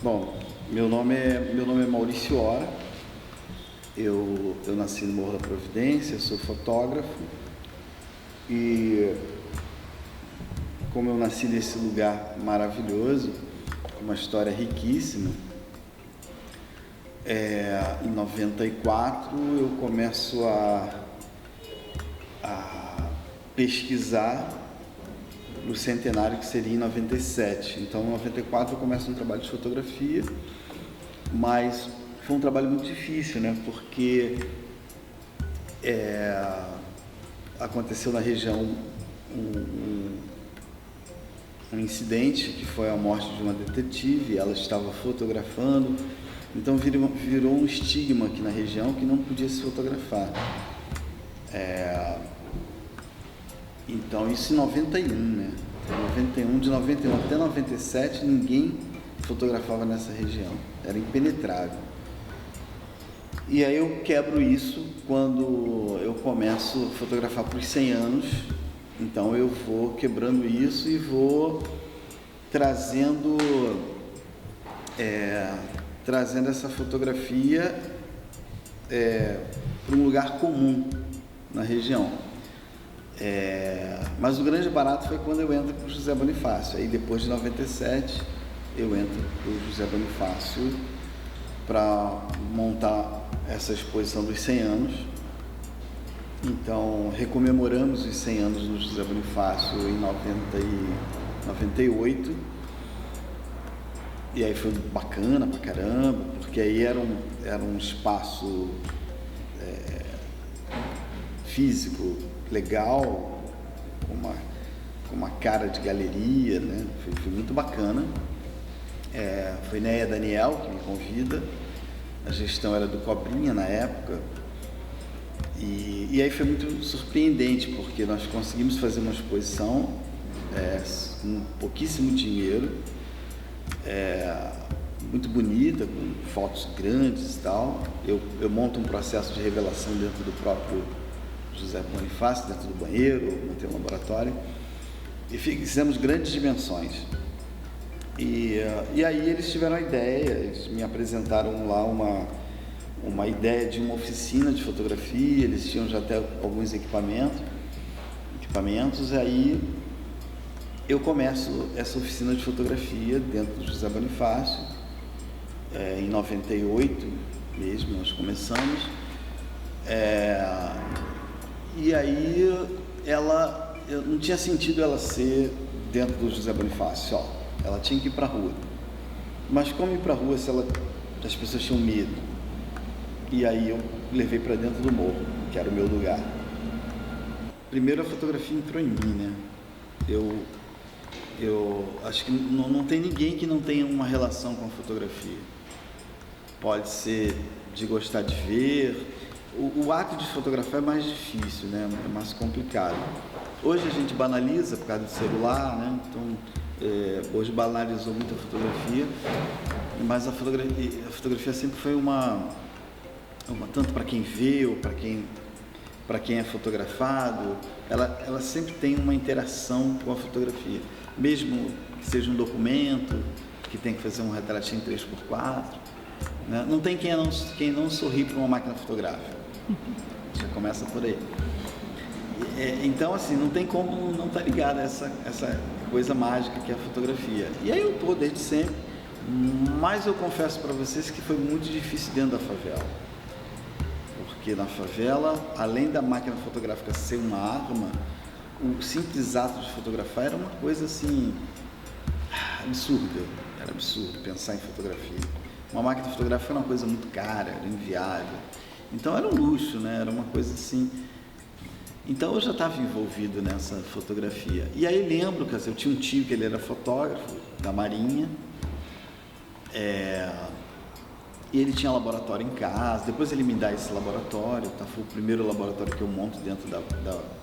Bom, meu nome é Maurício Ora, eu nasci no Morro da Providência, sou fotógrafo e como eu nasci nesse lugar maravilhoso, uma história riquíssima, em 94 eu começo a pesquisar o centenário, que seria em 97. Então, em 94 eu começo um trabalho de fotografia, mas foi um trabalho muito difícil, né? Porque aconteceu na região um incidente que foi a morte de uma detetive, ela estava fotografando, então virou um estigma aqui na região que não podia se fotografar. Então, isso em 91, né? 91, de 91 até 97, ninguém fotografava nessa região, era impenetrável. E aí eu quebro isso quando eu começo a fotografar por 100 anos, então eu vou quebrando isso e vou trazendo essa fotografia para um lugar comum na região. Mas o grande barato foi quando eu entro para o José Bonifácio. Aí depois de 97 eu entro para o José Bonifácio para montar essa exposição dos 100 anos. Então recomemoramos os 100 anos no José Bonifácio em 98. E aí foi bacana pra caramba, porque aí era um espaço físico legal, com uma cara de galeria, né? Foi muito bacana. Foi Neia Daniel que me convida, a gestão era do Cobrinha na época, e aí foi muito surpreendente, porque nós conseguimos fazer uma exposição com pouquíssimo dinheiro, muito bonita, com fotos grandes e tal. Eu monto um processo de revelação dentro do próprio José Bonifácio, dentro do banheiro, montei um laboratório e fizemos grandes dimensões. E aí eles tiveram a ideia, eles me apresentaram lá uma ideia de uma oficina de fotografia, eles tinham já até alguns equipamentos, e aí eu começo essa oficina de fotografia dentro do José Bonifácio, em 98 mesmo nós começamos. E aí eu não tinha sentido ela ser dentro do José Bonifácio, ela tinha que ir para a rua. Mas como ir para a rua se as pessoas tinham medo? E aí eu levei para dentro do morro, que era o meu lugar. Primeiro a fotografia entrou em mim, né? Eu acho que não tem ninguém que não tenha uma relação com a fotografia. Pode ser de gostar de ver. O ato de fotografar é mais difícil, né? É mais complicado. Hoje a gente banaliza por causa do celular, né? Então, hoje banalizou muito a fotografia, mas a fotografia sempre foi tanto para quem vê ou para quem é fotografado, ela sempre tem uma interação com a fotografia, mesmo que seja um documento, que tem que fazer um retratinho 3x4, né? Não tem quem não sorri para uma máquina fotográfica, já começa por aí. Então, assim, não tem como não estar ligado a essa coisa mágica que é a fotografia. E aí eu estou desde sempre, mas eu confesso para vocês que foi muito difícil dentro da favela. Porque na favela, além da máquina fotográfica ser uma arma, o simples ato de fotografar era uma coisa assim, absurda. Era absurdo pensar em fotografia. Uma máquina fotográfica era uma coisa muito cara, era inviável. Então era um luxo, né? Era uma coisa assim. Então eu já estava envolvido nessa fotografia. E aí lembro que eu tinha um tio que ele era fotógrafo da Marinha, e ele tinha laboratório em casa. Depois ele me dá esse laboratório, tá? Foi o primeiro laboratório que eu monto dentro da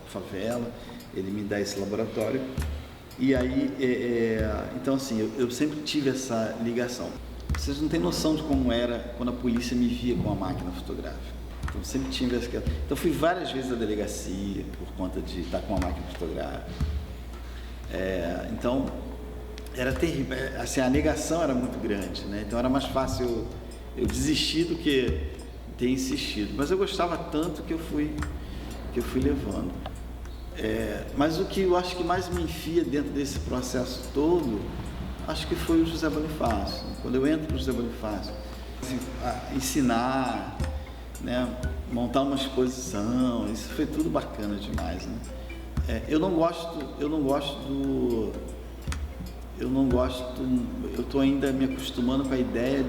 favela. Ele me dá esse laboratório. E aí, então assim, eu sempre tive essa ligação. Vocês não têm noção de como era quando a polícia me via com a máquina fotográfica. Então sempre tive essa. Então fui várias vezes à delegacia por conta de estar com a máquina fotográfica. Então era terrível, assim, a negação era muito grande, né? Então era mais fácil eu desistir do que ter insistido. Mas eu gostava tanto que eu fui levando. Mas o que eu acho que mais me enfia dentro desse processo todo, acho que foi o José Bonifácio. Quando eu entro no José Bonifácio, assim, ensinar, né, montar uma exposição, isso foi tudo bacana demais, né? Eu estou ainda me acostumando com a ideia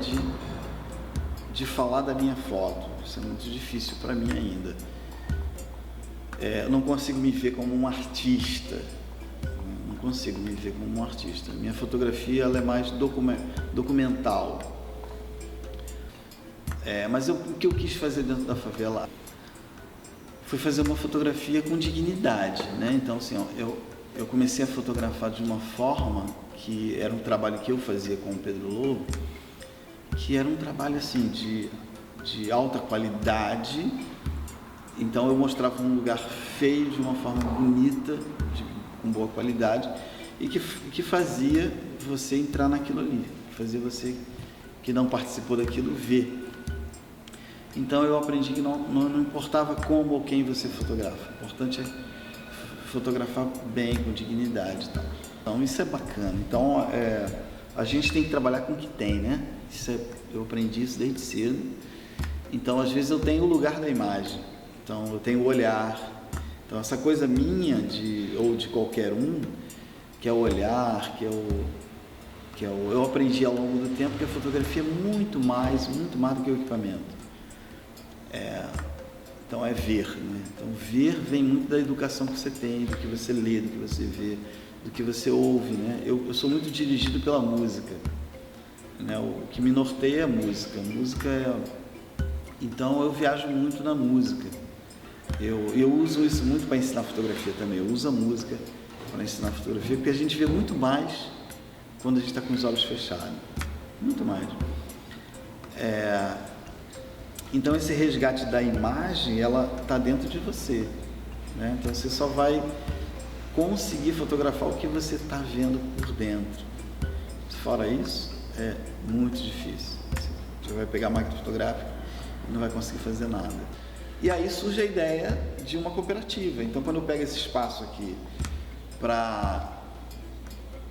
de falar da minha foto. Isso é muito difícil para mim ainda. Eu não consigo me ver como um artista. Não consigo me ver como um artista. Minha fotografia ela é mais documental. Mas o que eu quis fazer dentro da favela foi fazer uma fotografia com dignidade, né? Então, assim, eu comecei a fotografar de uma forma que era um trabalho que eu fazia com o Pedro Lobo, que era um trabalho assim de alta qualidade. Então eu mostrava um lugar feio de uma forma bonita, com boa qualidade, e que fazia você entrar naquilo ali, fazia você que não participou daquilo ver. Então eu aprendi que não importava como ou quem você fotografa, o importante é fotografar bem, com dignidade e tal. Então isso é bacana. Então a gente tem que trabalhar com o que tem, né? Eu aprendi isso desde cedo. Então às vezes eu tenho o lugar da imagem, então eu tenho o olhar. Então essa coisa minha ou de qualquer um, que é o olhar, eu aprendi ao longo do tempo que a fotografia é muito mais do que o equipamento. Então é ver, né? Então ver vem muito da educação que você tem, do que você lê, do que você vê, do que você ouve, né? Eu sou muito dirigido pela música, né? O que me norteia é a música. Então eu viajo muito na música. Eu uso isso muito para ensinar fotografia também. Eu uso a música para ensinar fotografia, porque a gente vê muito mais quando a gente está com os olhos fechados, muito mais. Então esse resgate da imagem, ela está dentro de você, né? Então você só vai conseguir fotografar o que você está vendo por dentro. Fora isso, é muito difícil. Você vai pegar a máquina fotográfica e não vai conseguir fazer nada. E aí surge a ideia de uma cooperativa. Então quando eu pego esse espaço aqui para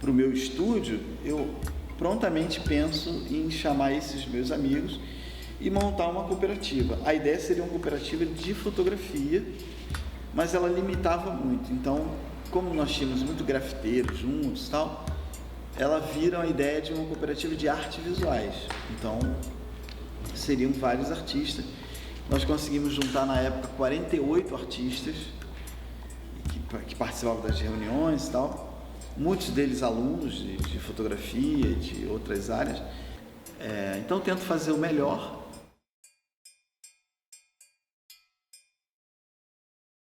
o meu estúdio, eu prontamente penso em chamar esses meus amigos e montar uma cooperativa. A ideia seria uma cooperativa de fotografia, mas ela limitava muito. Então, como nós tínhamos muito grafiteiros juntos e tal, ela vira a ideia de uma cooperativa de artes visuais. Então, seriam vários artistas. Nós conseguimos juntar na época 48 artistas que participavam das reuniões e tal. Muitos deles alunos de fotografia, de outras áreas. Então, tento fazer o melhor